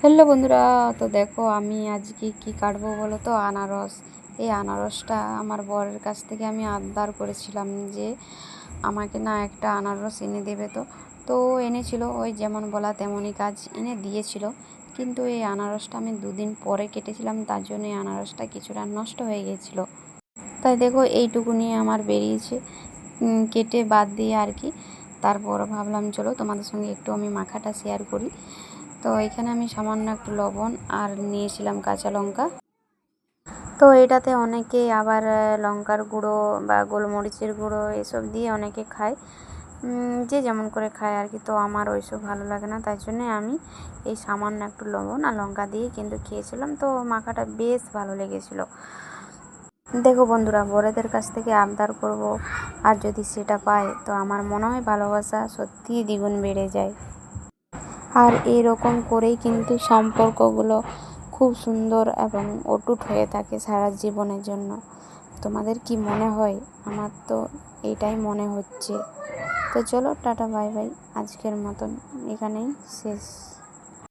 Hello বন্ধুরা, তো দেখো আমি আজকে কি কাটবো বলো তো? আনারস। এই আনারসটা আমার বরের কাছ থেকে আমি আবদার করেছিলাম যে আমাকে না একটা আনারস এনে দেবে। তো ও এনেছিল, ওই যেমন বলা তেমনই কাজ এনে দিয়েছিল। কিন্তু এই আনারসটা আমি দুদিন পরে কেটেছিলাম, তার জন্য এই আনারসটা কিছুটা নষ্ট হয়ে গেছিলো। তাই দেখো এইটুকু নিয়ে আমার বেরিয়েছে, কেটে বাদ দিয়ে আর কি। তারপর ভাবলাম চলো তোমাদের সঙ্গে একটু আমি মাখাটা শেয়ার করি। তো এখানে আমি সামান্য একটু লবণ আর নিয়েছিলাম কাঁচা লঙ্কা। তো এটাতে অনেকে আবার লঙ্কার গুঁড়ো বা গোলমরিচের গুঁড়ো এসব দিয়ে অনেকে খায়, যে যেমন করে খায় আর কি। তো আমার ওইসব ভালো লাগে না, তাই জন্যে আমি এই সামান্য একটু লবণ আর লঙ্কা দিয়ে কিন্তু খেয়েছিলাম। তো মাখাটা বেশ ভালো লেগেছিলো। দেখো বন্ধুরা, বড়দের কাছ থেকে আবদার করব, আর যদি সেটা পাই তো আমার মনে হয় ভালোবাসা সত্যিই দ্বিগুণ বেড়ে যায়। আর এরকম করেই কিন্তু সম্পর্কগুলো খুব সুন্দর এবং অটুট হয়ে থাকে সারা জীবনের জন্য। তোমাদের কি মনে হয়? আমার তো এটাই মনে হচ্ছে। তো চলো টাটা বাই বাই, আজকের মতন এখানেই শেষ।